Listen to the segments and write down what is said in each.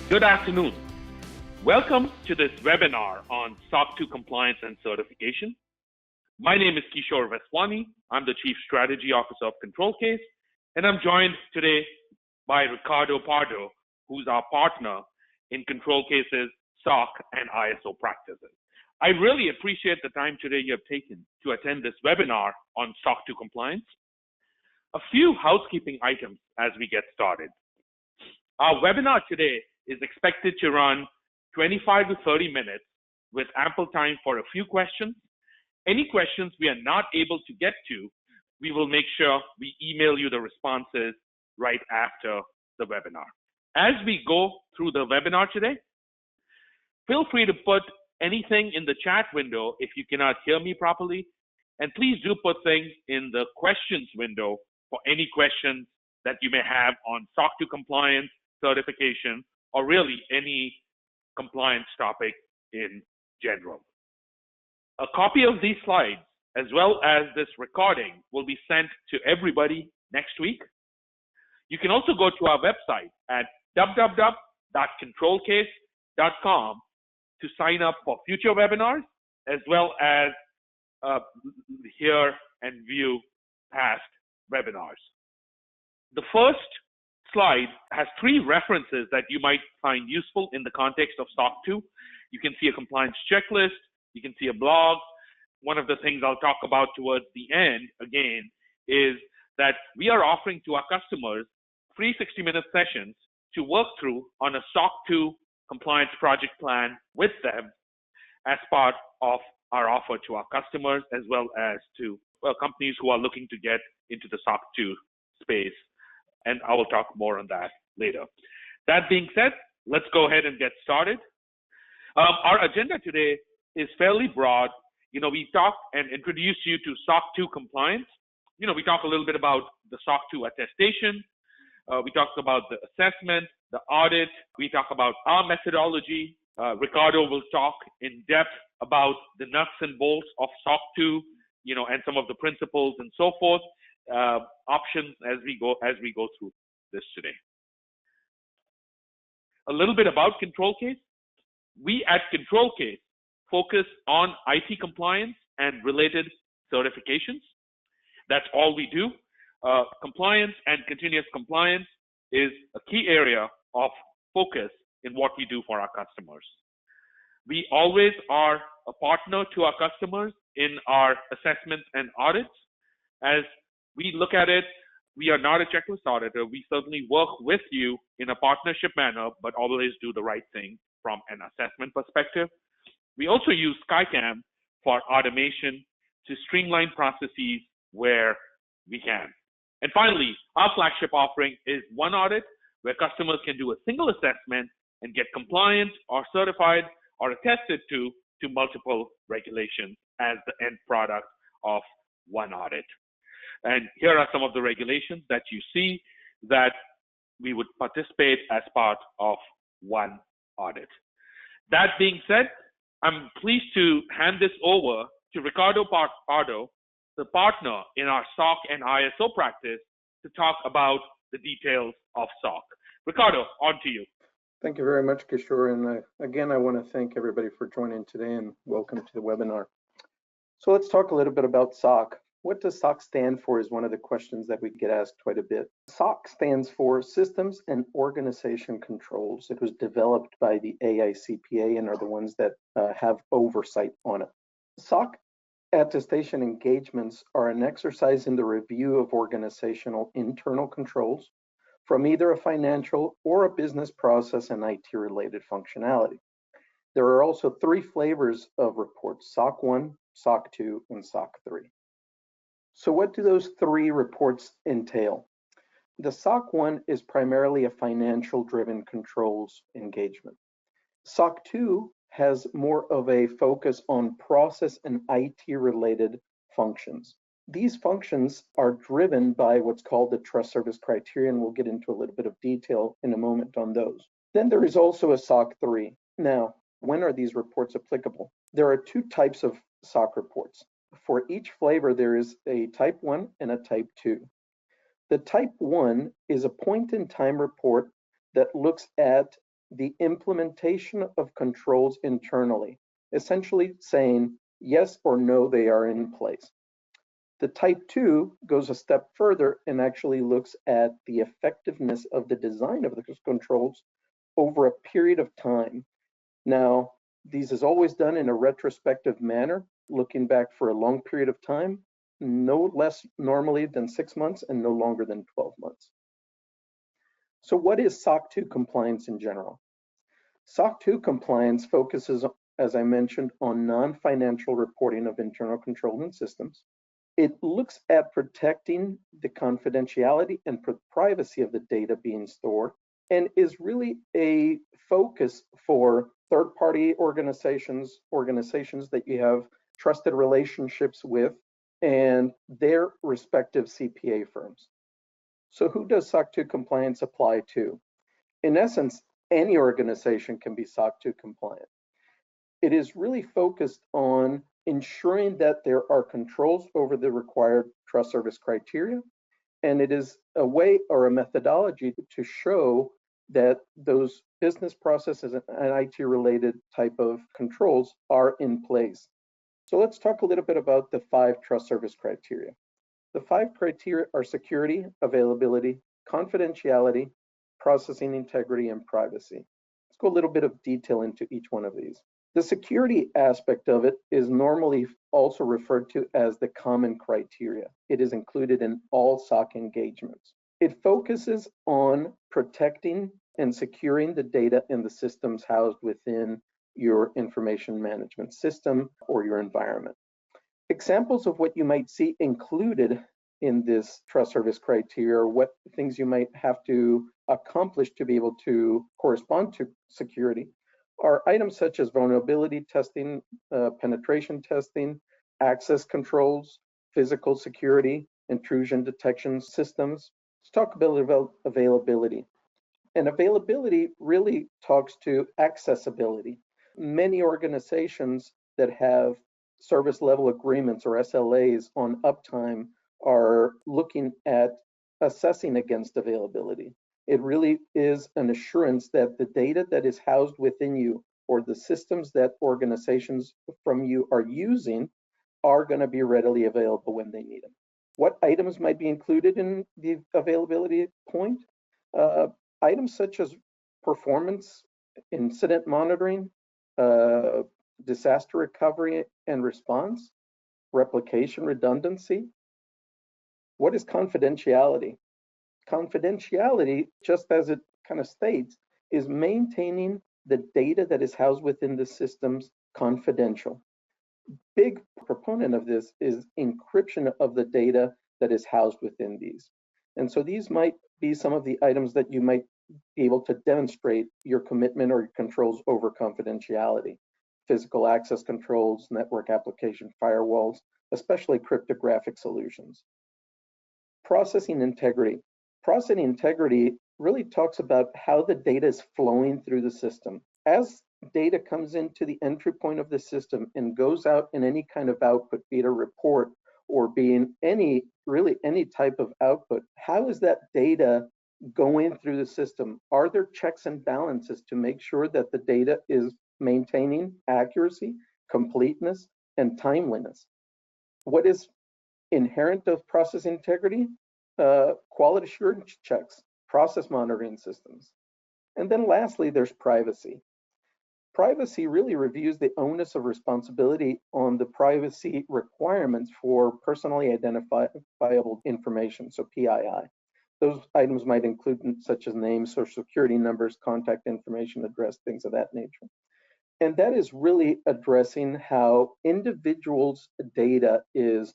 Good afternoon. Welcome to this webinar on SOC 2 compliance and certification. My name is Kishor Vaswani. I'm the Chief Strategy Officer of ControlCase, and I'm joined today by Ricardo Pardo, who's our partner in ControlCase's SOC and ISO practices. I really appreciate the time today you have taken to attend this webinar on SOC 2 compliance. A few housekeeping items as we get started. Our webinar today is expected to run 25 to 30 minutes with ample time for a few questions. Any questions we are not able to get to, we will make sure we email you the responses right after the webinar. As we go through the webinar today, feel free to put anything in the chat window if you cannot hear me properly, and please do put things in the questions window for any questions that you may have on SOC 2 compliance, certification, or really any compliance topic in general. A copy of these slides, as well as this recording, will be sent to everybody next week. You can also go to our website at www.controlcase.com to sign up for future webinars, as well as hear and view past webinars. The first slide has three references that you might find useful in the context of SOC 2. You can see a compliance checklist, you can see a blog. One of the things I'll talk about towards the end, again, is that we are offering to our customers free 60-minute sessions to work through on a SOC 2 compliance project plan with them as part of our offer to our customers, as well as to companies who are looking to get into the SOC 2 space. And I will talk more on that later. That being said, let's go ahead and get started. Our agenda today is fairly broad. We talk and introduce you to SOC 2 compliance. We talk a little bit about the SOC 2 attestation. We talk about the assessment, the audit. We talk about our methodology. Ricardo will talk in depth about the nuts and bolts of SOC 2, and some of the principles and so forth. Options as we go through this today. A little bit about ControlCase. We at ControlCase focus on IT compliance and related certifications. That's all we do. Compliance and continuous compliance is a key area of focus in what we do for our customers. We always are a partner to our customers in our assessments and audits. As we look at it, we are not a checklist auditor. We certainly work with you in a partnership manner, but always do the right thing from an assessment perspective. We also use SkyCam for automation to streamline processes where we can. And finally, our flagship offering is One Audit, where customers can do a single assessment and get compliant or certified or attested to multiple regulations as the end product of One Audit. And here are some of the regulations that you see that we would participate as part of One Audit. That being said, I'm pleased to hand this over to Ricardo Pardo, the partner in our SOC and ISO practice, to talk about the details of SOC. Ricardo, on to you. Thank you very much, Kishor. And again, I want to thank everybody for joining today and welcome to the webinar. So let's talk a little bit about SOC. What does SOC stand for is one of the questions that we get asked quite a bit. SOC stands for Systems and Organization Controls. It was developed by the AICPA and are the ones that have oversight on it. SOC attestation engagements are an exercise in the review of organizational internal controls from either a financial or a business process and IT-related functionality. There are also three flavors of reports: SOC 1, SOC 2, and SOC 3. So what do those three reports entail? The SOC 1 is primarily a financial-driven controls engagement. SOC 2 has more of a focus on process and IT-related functions. These functions are driven by what's called the trust service criteria, and we'll get into a little bit of detail in a moment on those. Then there is also a SOC 3. Now, when are these reports applicable? There are two types of SOC reports. For each flavor, there is a type 1 and a type 2. The type 1 is a point-in-time report that looks at the implementation of controls internally, essentially saying yes or no, they are in place. The type 2 goes a step further and actually looks at the effectiveness of the design of the controls over a period of time. Now, these is always done in a retrospective manner, looking back for a long period of time, no less normally than 6 months and no longer than 12 months. So what is SOC 2 compliance in general? SOC 2 compliance focuses, as I mentioned, on non-financial reporting of internal controls and systems. It looks at protecting the confidentiality and privacy of the data being stored, and is really a focus for third-party organizations that you have trusted relationships with, and their respective CPA firms. So who does SOC 2 compliance apply to? In essence, any organization can be SOC 2 compliant. It is really focused on ensuring that there are controls over the required trust service criteria, and it is a way or a methodology to show that those business processes and IT-related type of controls are in place. So let's talk a little bit about the 5 trust service criteria. The 5 criteria are security, availability, confidentiality, processing integrity, and privacy. Let's go a little bit of detail into each one of these. The security aspect of it is normally also referred to as the common criteria. It is included in all SOC engagements. It focuses on protecting and securing the data in the systems housed within your information management system or your environment. Examples of what you might see included in this trust service criteria, or what things you might have to accomplish to be able to correspond to security, are items such as vulnerability testing, penetration testing, access controls, physical security, intrusion detection systems. Let's talk about availability. And availability really talks to accessibility. Many organizations that have service level agreements or SLAs on uptime are looking at assessing against availability. It really is an assurance that the data that is housed within you or the systems that organizations from you are using are going to be readily available when they need them. What items might be included in the availability point? Items such as performance, incident monitoring, disaster recovery and response, replication redundancy. What is confidentiality? Confidentiality, just as it kind of states, is maintaining the data that is housed within the systems confidential. Big proponent of this is encryption of the data that is housed within these. And so these might be some of the items that you might be able to demonstrate your commitment or your controls over confidentiality. Physical access controls, network application firewalls, especially cryptographic solutions. Processing integrity. Processing integrity really talks about how the data is flowing through the system. As data comes into the entry point of the system and goes out in any kind of output, be it a report or being any type of output, how is that data going through the system? Are there checks and balances to make sure that the data is maintaining accuracy, completeness, and timeliness? What is inherent of process integrity? Quality assurance checks, process monitoring systems. And then lastly, there's privacy. Privacy really reviews the onus of responsibility on the privacy requirements for personally identifiable information, so PII. Those items might include such as names, social security numbers, contact information, address, things of that nature. And that is really addressing how individuals' data is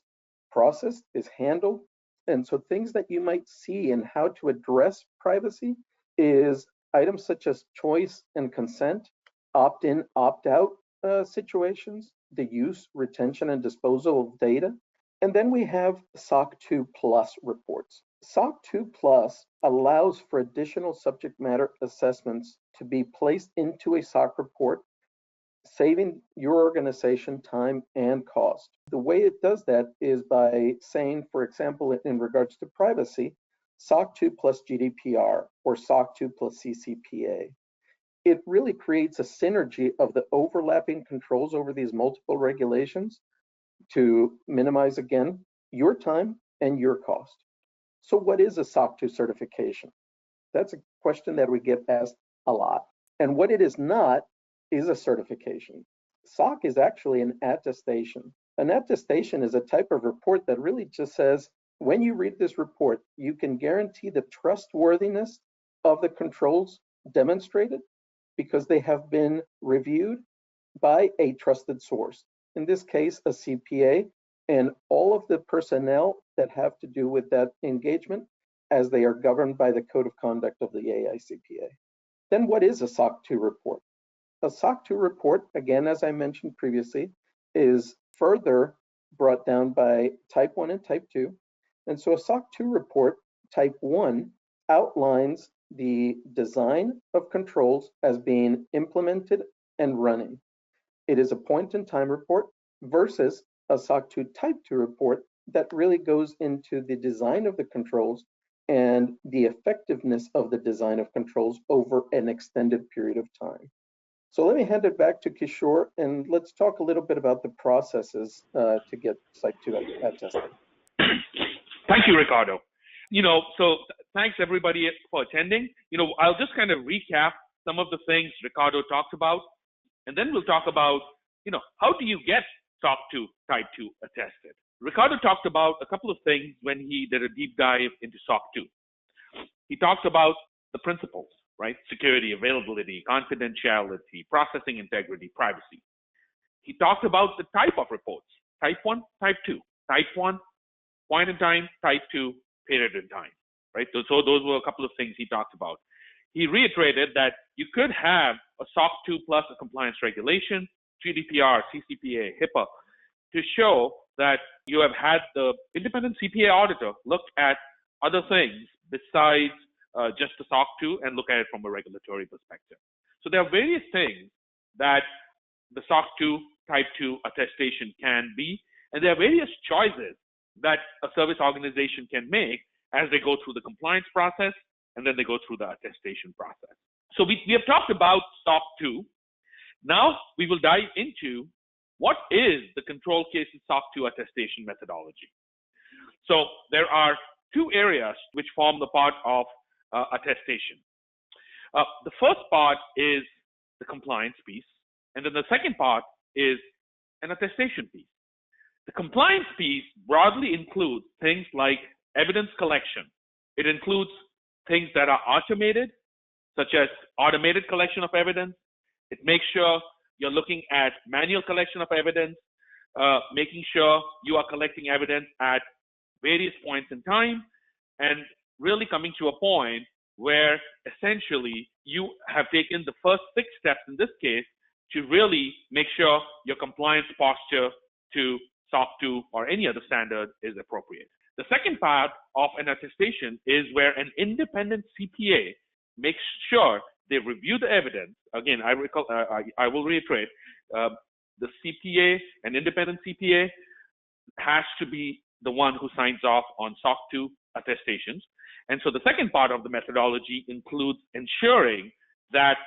processed, is handled. And so things that you might see and how to address privacy is items such as choice and consent, opt-in, opt-out situations, the use, retention, and disposal of data. And then we have SOC 2 Plus reports. SOC 2 Plus allows for additional subject matter assessments to be placed into a SOC report, saving your organization time and cost. The way it does that is by saying, for example, in regards to privacy, SOC 2 plus GDPR or SOC 2 plus CCPA. it really creates a synergy of the overlapping controls over these multiple regulations to minimize, again, your time and your cost. So what is a SOC 2 certification? That's a question that we get asked a lot. And what it is not is a certification. SOC is actually an attestation. An attestation is a type of report that really just says, when you read this report, you can guarantee the trustworthiness of the controls demonstrated because they have been reviewed by a trusted source. In this case, a CPA, and all of the personnel that have to do with that engagement as they are governed by the Code of Conduct of the AICPA. Then what is a SOC 2 report? A SOC 2 report, again, as I mentioned previously, is further brought down by Type 1 and Type 2. And so a SOC 2 report, Type 1, outlines the design of controls as being implemented and running. It is a point-in-time report versus a SOC 2 Type 2 report that really goes into the design of the controls and the effectiveness of the design of controls over an extended period of time. So let me hand it back to Kishor, and let's talk a little bit about the processes to get Type 2 attested. Thank you, Ricardo. So thanks everybody for attending. I'll just kind of recap some of the things Ricardo talked about, and then we'll talk about, how do you get SOC 2 Type 2 attested? Ricardo talked about a couple of things when he did a deep dive into SOC 2. He talked about the principles, right? Security, availability, confidentiality, processing integrity, privacy. He talked about the type of reports, Type 1, Type 2. Type 1, point in time, Type 2, period in time, right? So those were a couple of things he talked about. He reiterated that you could have a SOC 2 plus a compliance regulation, GDPR, CCPA, HIPAA, to show that you have had the independent CPA auditor look at other things besides just the SOC 2 and look at it from a regulatory perspective. So there are various things that the SOC 2 Type 2 attestation can be, and there are various choices that a service organization can make as they go through the compliance process and then they go through the attestation process. So we have talked about SOC 2. Now we will dive into what is the ControlCase SOC 2 attestation methodology. So there are two areas which form the part of attestation. The first part is the compliance piece, and then the second part is an attestation piece. The compliance piece broadly includes things like evidence collection. It includes things that are automated, such as automated collection of evidence. It makes sure you're looking at manual collection of evidence, making sure you are collecting evidence at various points in time, and really coming to a point where essentially you have taken the first 6 steps in this case to really make sure your compliance posture to SOC 2 or any other standard is appropriate. The second part of an attestation is where an independent CPA makes sure they review the evidence. Again, I will reiterate, the CPA, an independent CPA, has to be the one who signs off on SOC 2 attestations. And so the second part of the methodology includes ensuring that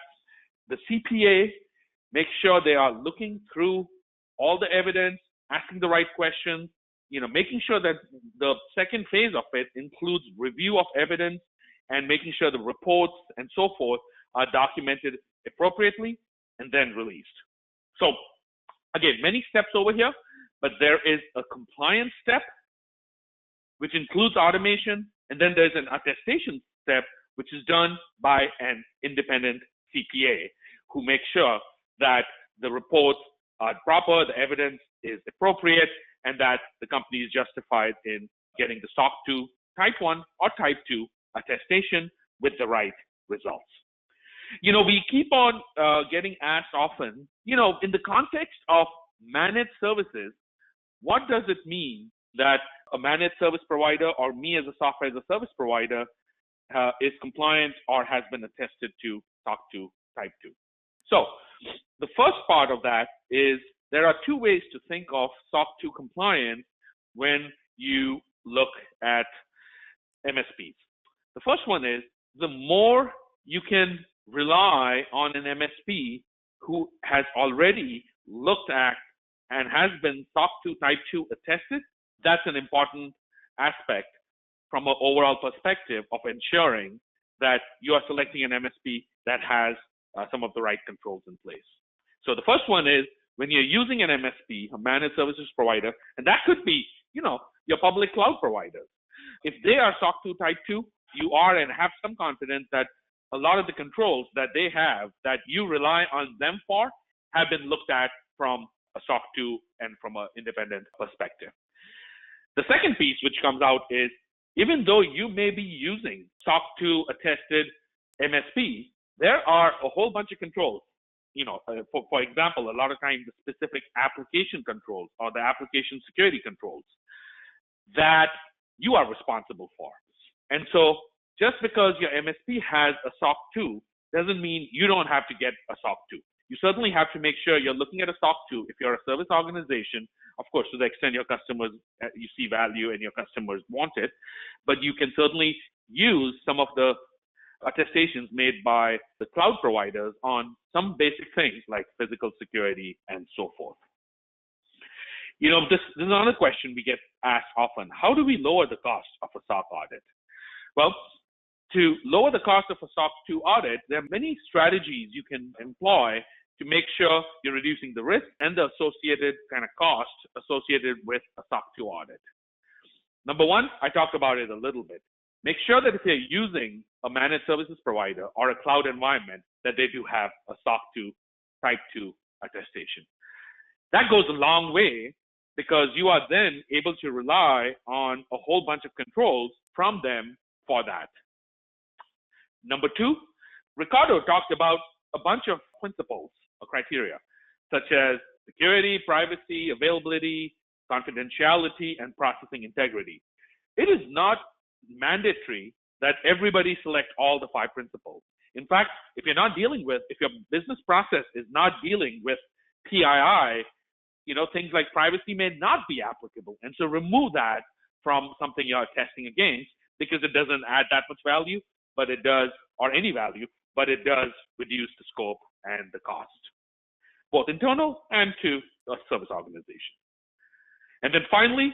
the CPA makes sure they are looking through all the evidence, asking the right questions, making sure that the second phase of it includes review of evidence and making sure the reports and so forth are documented appropriately and then released. So again, many steps over here, but there is a compliance step, which includes automation, and then there's an attestation step, which is done by an independent CPA who makes sure that the reports are proper, the evidence is appropriate, and that the company is justified in getting the SOC 2 Type 1 or Type 2 attestation with the right results. We keep on getting asked often, in the context of managed services, what does it mean that a managed service provider or me as a software as a service provider is compliant or has been attested to SOC 2 Type 2? So the first part of that is there are two ways to think of SOC 2 compliance when you look at MSPs. The first one is the more you can rely on an MSP who has already looked at and has been SOC 2 Type 2 attested. That's an important aspect from an overall perspective of ensuring that you are selecting an MSP that has some of the right controls in place. So the first one is when you're using an MSP, a managed services provider, and that could be, your public cloud providers. If they are SOC 2 Type 2, you are and have some confidence that a lot of the controls that they have that you rely on them for have been looked at from a SOC 2 and from an independent perspective. The second piece which comes out is even though you may be using SOC 2 attested MSP, there are a whole bunch of controls. For example, a lot of times the specific application controls or the application security controls that you are responsible for. And so just because your MSP has a SOC 2 doesn't mean you don't have to get a SOC 2. You certainly have to make sure you're looking at a SOC 2 if you're a service organization, of course, to the extent your customers, you see value and your customers want it, but you can certainly use some of the attestations made by the cloud providers on some basic things like physical security and so forth. This is another question we get asked often. How do we lower the cost of a SOC audit? Well, to lower the cost of a SOC 2 audit, there are many strategies you can employ to make sure you're reducing the risk and the associated kind of cost associated with a SOC 2 audit. Number one, I talked about it a little bit. Make sure that if you're using a managed services provider or a cloud environment, that they do have a SOC 2 Type 2 attestation. That goes a long way because you are then able to rely on a whole bunch of controls from them for that. Number two, Ricardo talked about a bunch of principles or criteria, such as security, privacy, availability, confidentiality, and processing integrity. It is not mandatory that everybody select all the 5 principles. In fact, if your business process is not dealing with PII, things like privacy may not be applicable. And so remove that from something you're testing against because it doesn't add that much value, but it does, or any value, but it does reduce the scope and the cost, both internal and to a service organization. And then finally,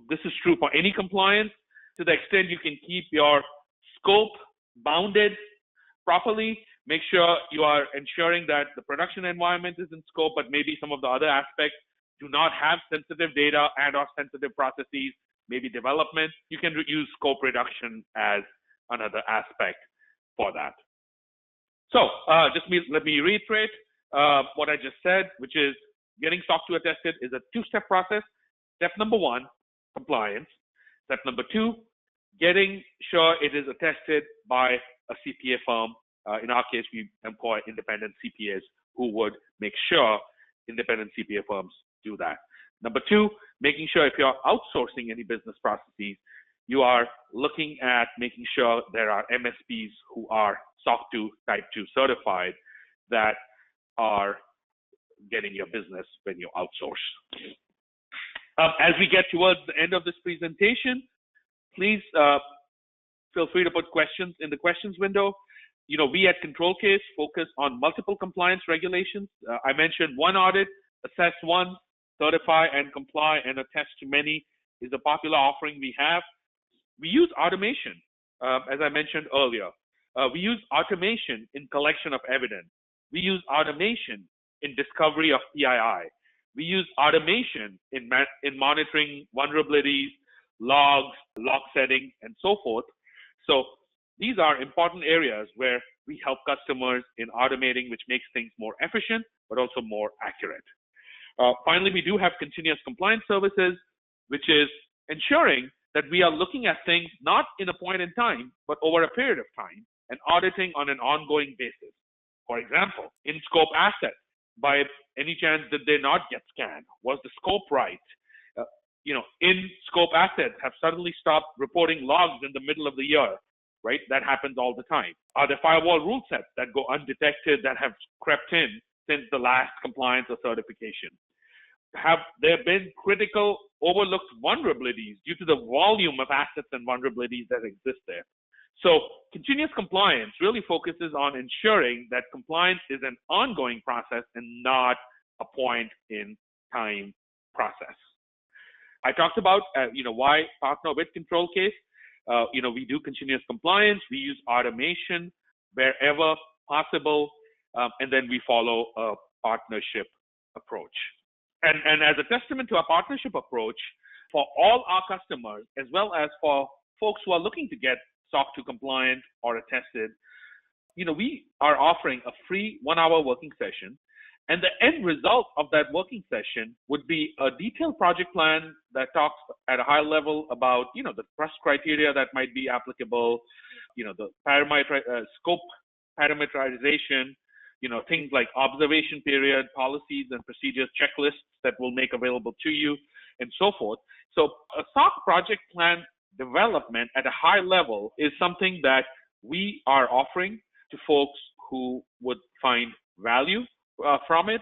this is true for any compliance. To the extent you can keep your scope bounded properly, make sure you are ensuring that the production environment is in scope, but maybe some of the other aspects do not have sensitive data and or sensitive processes, maybe development. You can use scope reduction as another aspect for that. So let me reiterate what I just said, which is getting SOC 2 attested is a 2-step process. Step number 1, compliance. Step number 2, getting sure it is attested by a CPA firm. In our case, we employ independent CPAs who would make sure independent CPA firms do that. Number 2, making sure if you're outsourcing any business processes, you are looking at making sure there are MSPs who are SOC 2 Type 2 certified that are getting your business when you outsource. As we get towards the end of this presentation, please feel free to put questions in the questions window. We at ControlCase focus on multiple compliance regulations. I mentioned one audit, assess one, certify and comply and attest to many is a popular offering we have. We use automation, as I mentioned earlier. We use automation in collection of evidence. We use automation in discovery of PII. We use automation in monitoring vulnerabilities, logs, log setting, and so forth. So these are important areas where we help customers in automating, which makes things more efficient, but also more accurate. Finally, we do have continuous compliance services, which is ensuring that we are looking at things not in a point in time, but over a period of time and auditing on an ongoing basis. For example, in scope assets, by any chance did they not get scanned? Was the scope right? In scope assets have suddenly stopped reporting logs in the middle of the year, right? That happens all the time. Are there firewall rule sets that go undetected that have crept in since the last compliance or certification? Have there been critical overlooked vulnerabilities due to the volume of assets and vulnerabilities that exist there? So continuous compliance really focuses on ensuring that compliance is an ongoing process and not a point in time process. I talked about, why partner with ControlCase. We do continuous compliance. We use automation wherever possible, and then we follow a partnership approach. And as a testament to our partnership approach, for all our customers, as well as for folks who are looking to get SOC 2 compliant or attested, we are offering a free 1-hour working session. And the end result of that working session would be a detailed project plan that talks at a high level about, the trust criteria that might be applicable, the scope parameterization, things like observation period, policies and procedures, checklists that we'll make available to you, and so forth. So a SOC project plan development at a high level is something that we are offering to folks who would find value from it.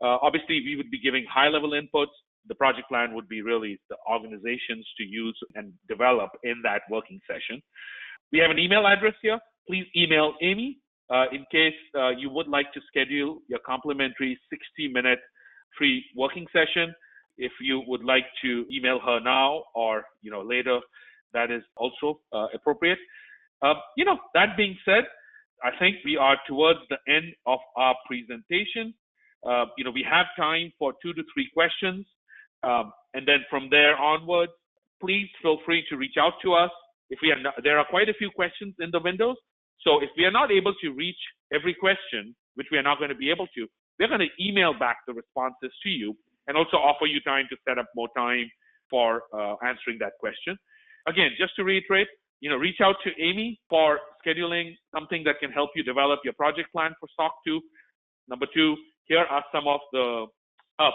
Obviously, we would be giving high-level inputs. The project plan would be really the organizations to use and develop in that working session. We have an email address here. Please email Amy in case you would like to schedule your complimentary 60-minute free working session. If you would like to email her now or later, that is also appropriate. That being said, I think we are towards the end of our presentation. We have time for 2 to 3 questions. And then from there onwards, please feel free to reach out to us. There are quite a few questions in the windows. So if we are not able to reach every question, which we are not going to be able to, we're going to email back the responses to you and also offer you time to set up more time for answering that question. Again, just to reiterate, reach out to Amy for scheduling something that can help you develop your project plan for SOC 2. Number 2, here are some of the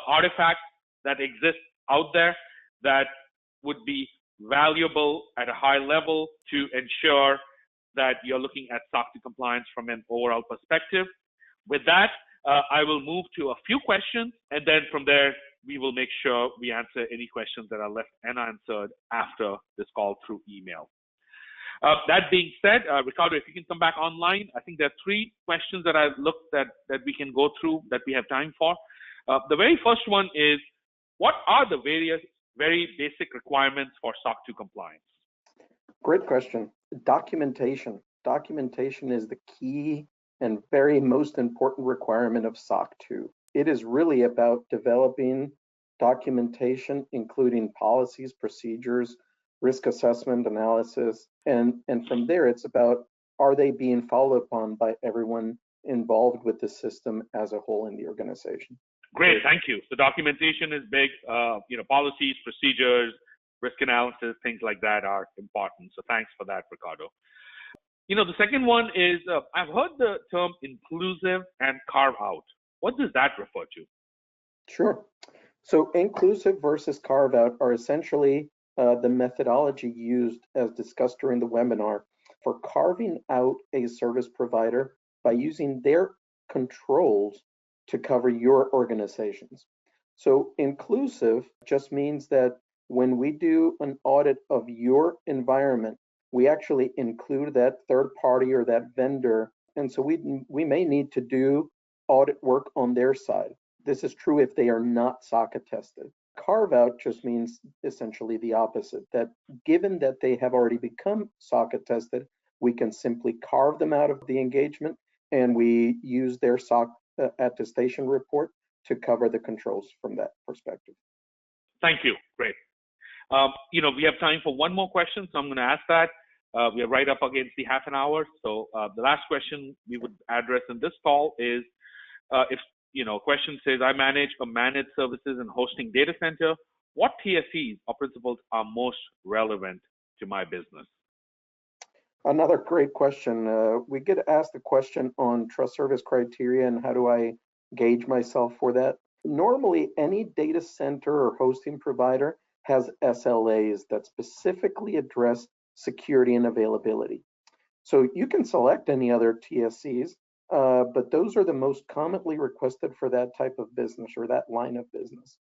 artifacts that exist out there that would be valuable at a high level to ensure that you're looking at SOC 2 compliance from an overall perspective. With that, I will move to a few questions, and then from there, we will make sure we answer any questions that are left unanswered after this call through email. That being said, Ricardo, if you can come back online, I think there are 3 questions that I've looked at that we can go through that we have time for. The very first one is, what are the various very basic requirements for SOC 2 compliance? Great question. Documentation. Documentation is the key and very most important requirement of SOC 2. It is really about developing documentation, including policies, procedures, risk assessment, analysis, and from there, it's about, are they being followed upon by everyone involved with the system as a whole in the organization? Great, thank you. So documentation is big. Policies, procedures, risk analysis, things like that are important. So thanks for that, Ricardo. The second one is, I've heard the term inclusive and carve out. What does that refer to? Sure. So inclusive versus carve out are essentially the methodology used as discussed during the webinar for carving out a service provider by using their controls to cover your organizations. So inclusive just means that when we do an audit of your environment, we actually include that third party or that vendor. And so we may need to do audit work on their side. This is true if they are not SOC attested. Carve out just means essentially the opposite, that given that they have already become SOC attested, we can simply carve them out of the engagement and we use their SOC attestation report to cover the controls from that perspective. Thank you. Great. We have time for one more question, so I'm going to ask that. We are right up against the half an hour. So the last question we would address in this call is, if question says, I manage a managed services and hosting data center, what TSCs or principles are most relevant to my business? Another great question. We get asked the question on trust service criteria and how do I gauge myself for that. Normally, any data center or hosting provider has SLAs that specifically address security and availability. So you can select any other TSCs, but those are the most commonly requested for that type of business or that line of business.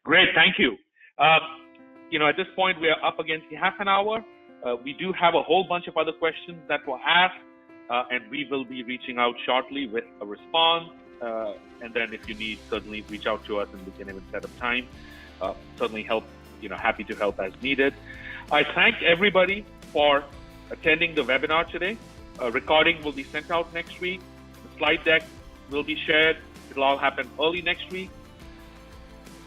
Great, thank you. At this point, we are up against the half an hour. We do have a whole bunch of other questions that were asked, and we will be reaching out shortly with a response. And then if you need, certainly reach out to us and we can even set up time. Certainly help, happy to help as needed. I thank everybody for attending the webinar today. A recording will be sent out next week. The slide deck will be shared. It'll all happen early next week.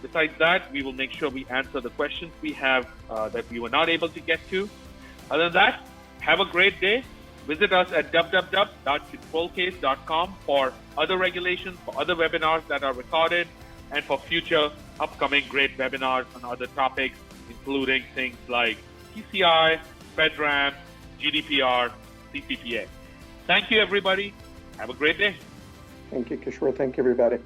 Besides that, we will make sure we answer the questions we have that we were not able to get to. Other than that, have a great day. Visit us at www.controlcase.com for other regulations, for other webinars that are recorded, and for future upcoming great webinars on other topics, including things like PCI, FedRAMP, GDPR, CCPA. Thank you, everybody. Have a great day. Thank you, Kishor. Thank you, everybody.